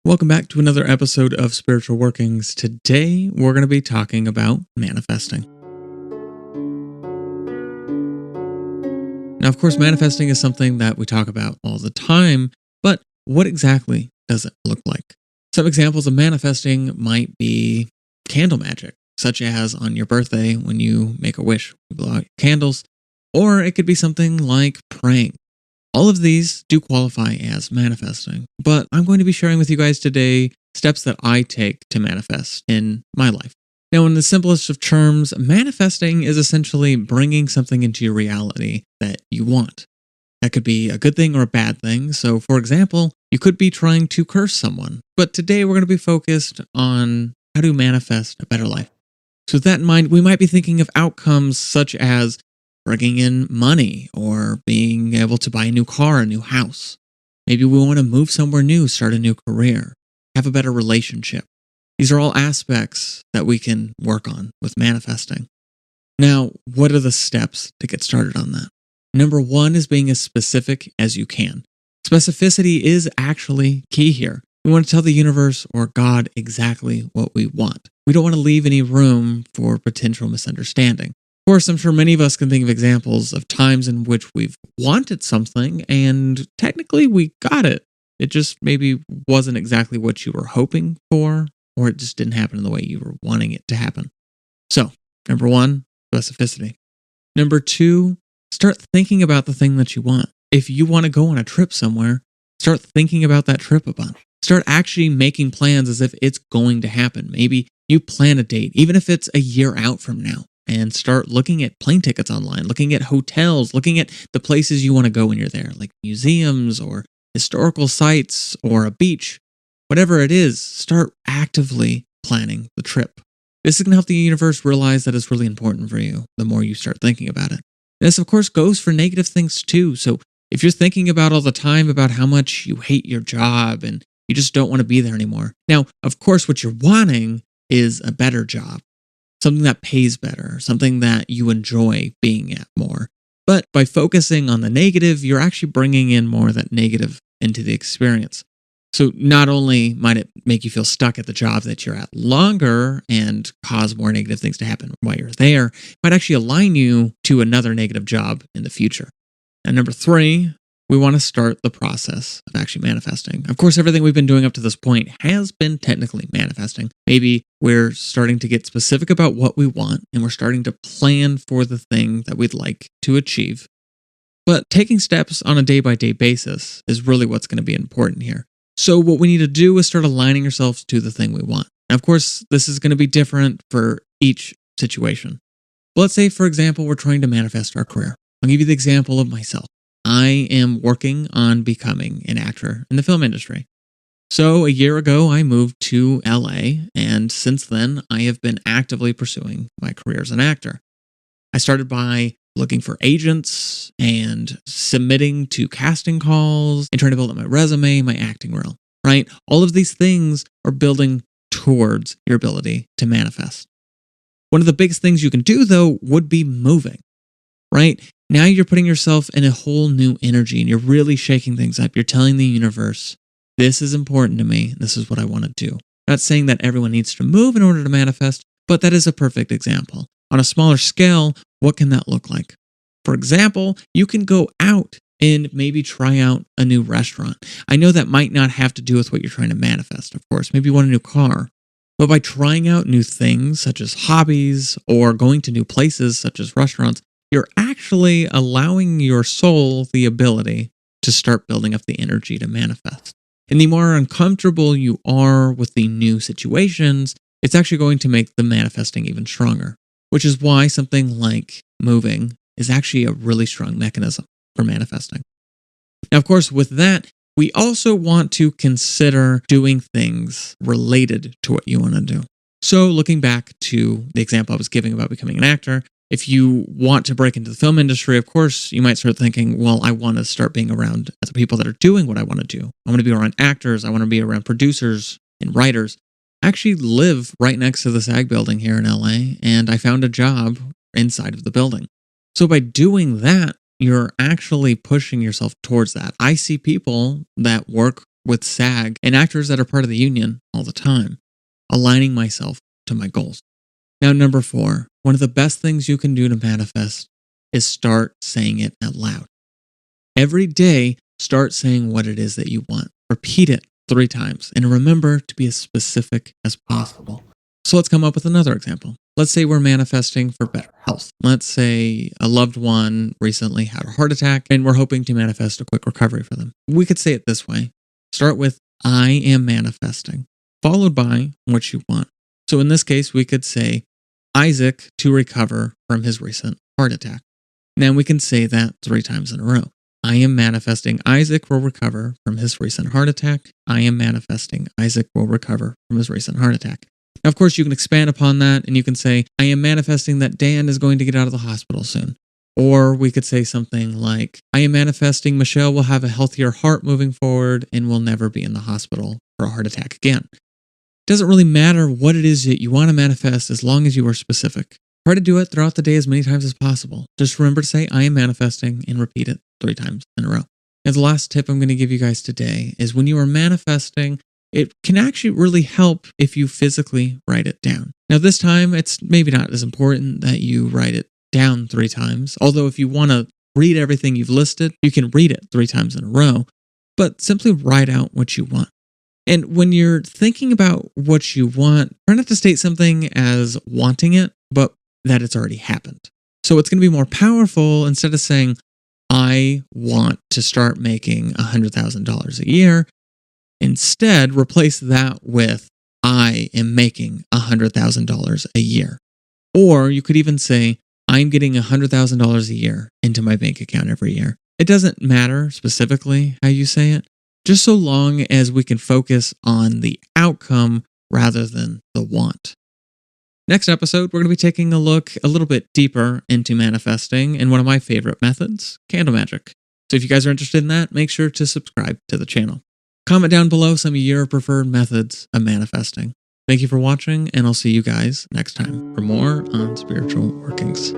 Welcome back to another episode of Spiritual Workings. Today, we're going to be talking about manifesting. Now, of course, manifesting is something that we talk about all the time, but what exactly does it look like? Some examples of manifesting might be candle magic, such as on your birthday when you make a wish, you blow out your candles, or it could be something like praying. All of these do qualify as manifesting, but I'm going to be sharing with you guys today steps that I take to manifest in my life. Now, in the simplest of terms, manifesting is essentially bringing something into your reality that you want. That could be a good thing or a bad thing. So, for example, you could be trying to curse someone, but today we're going to be focused on how to manifest a better life. So, with that in mind, we might be thinking of outcomes such as bringing in money or being able to buy a new car, a new house. Maybe we want to move somewhere new, start a new career, have a better relationship. These are all aspects that we can work on with manifesting. Now, what are the steps to get started on that? Number one is being as specific as you can. Specificity is actually key here. We want to tell the universe or God exactly what we want. We don't want to leave any room for potential misunderstanding. Of course, I'm sure many of us can think of examples of times in which we've wanted something and technically we got it. It just maybe wasn't exactly what you were hoping for, or it just didn't happen in the way you were wanting it to happen. So, number one, specificity. Number two, start thinking about the thing that you want. If you want to go on a trip somewhere, start thinking about that trip a bunch. Start actually making plans as if it's going to happen. Maybe you plan a date, even if it's a year out from now. And start looking at plane tickets online, looking at hotels, looking at the places you want to go when you're there, like museums or historical sites or a beach. Whatever it is, start actively planning the trip. This is going to help the universe realize that it's really important for you the more you start thinking about it. And this, of course, goes for negative things too. So if you're thinking about all the time about how much you hate your job and you just don't want to be there anymore. Now, of course, what you're wanting is a better job. Something that pays better, something that you enjoy being at more. But by focusing on the negative, you're actually bringing in more of that negative into the experience. So not only might it make you feel stuck at the job that you're at longer and cause more negative things to happen while you're there, it might actually align you to another negative job in the future. And number three, we want to start the process of actually manifesting. Of course, everything we've been doing up to this point has been technically manifesting. Maybe we're starting to get specific about what we want and we're starting to plan for the thing that we'd like to achieve. But taking steps on a day-by-day basis is really what's going to be important here. So what we need to do is start aligning ourselves to the thing we want. Now, of course, this is going to be different for each situation. But let's say, for example, we're trying to manifest our career. I'll give you the example of myself. I am working on becoming an actor in the film industry. So a year ago, I moved to LA, and since then, I have been actively pursuing my career as an actor. I started by looking for agents and submitting to casting calls and trying to build up my resume, my acting reel, right? All of these things are building towards your ability to manifest. One of the biggest things you can do, though, would be moving, right? Now you're putting yourself in a whole new energy and you're really shaking things up. You're telling the universe, this is important to me. This is what I want to do. I'm not saying that everyone needs to move in order to manifest, but that is a perfect example. On a smaller scale, what can that look like? For example, you can go out and maybe try out a new restaurant. I know that might not have to do with what you're trying to manifest, of course. Maybe you want a new car. But by trying out new things, such as hobbies, or going to new places, such as restaurants, you're actually allowing your soul the ability to start building up the energy to manifest. And the more uncomfortable you are with the new situations, it's actually going to make the manifesting even stronger, which is why something like moving is actually a really strong mechanism for manifesting. Now, of course, with that, we also want to consider doing things related to what you want to do. So looking back to the example I was giving about becoming an actor, if you want to break into the film industry, of course, you might start thinking, well, I want to start being around the people that are doing what I want to do. I want to be around actors. I want to be around producers and writers. I actually live right next to the SAG building here in LA, and I found a job inside of the building. So by doing that, you're actually pushing yourself towards that. I see people that work with SAG and actors that are part of the union all the time, aligning myself to my goals. Now, number 4, one of the best things you can do to manifest is start saying it out loud. Every day, start saying what it is that you want. Repeat it 3 times and remember to be as specific as possible. So let's come up with another example. Let's say we're manifesting for better health. Let's say a loved one recently had a heart attack and we're hoping to manifest a quick recovery for them. We could say it this way. Start with, I am manifesting, followed by what you want. So in this case, we could say, Isaac to recover from his recent heart attack. Now we can say that 3 times in a row. I am manifesting Isaac will recover from his recent heart attack. I am manifesting Isaac will recover from his recent heart attack. Now, of course, you can expand upon that and you can say, I am manifesting that Dan is going to get out of the hospital soon. Or we could say something like, I am manifesting Michelle will have a healthier heart moving forward and will never be in the hospital for a heart attack again. It doesn't really matter what it is that you want to manifest as long as you are specific. Try to do it throughout the day as many times as possible. Just remember to say, I am manifesting and repeat it 3 times in a row. And the last tip I'm going to give you guys today is when you are manifesting, it can actually really help if you physically write it down. Now, this time, it's maybe not as important that you write it down 3 times. Although if you want to read everything you've listed, you can read it 3 times in a row, but simply write out what you want. And when you're thinking about what you want, try not to state something as wanting it, but that it's already happened. So it's going to be more powerful instead of saying, I want to start making $100,000 a year. Instead, replace that with, I am making $100,000 a year. Or you could even say, I'm getting $100,000 a year into my bank account every year. It doesn't matter specifically how you say it, just so long as we can focus on the outcome rather than the want. Next episode, we're going to be taking a look a little bit deeper into manifesting and one of my favorite methods, candle magic. So if you guys are interested in that, make sure to subscribe to the channel. Comment down below some of your preferred methods of manifesting. Thank you for watching, and I'll see you guys next time for more on spiritual workings.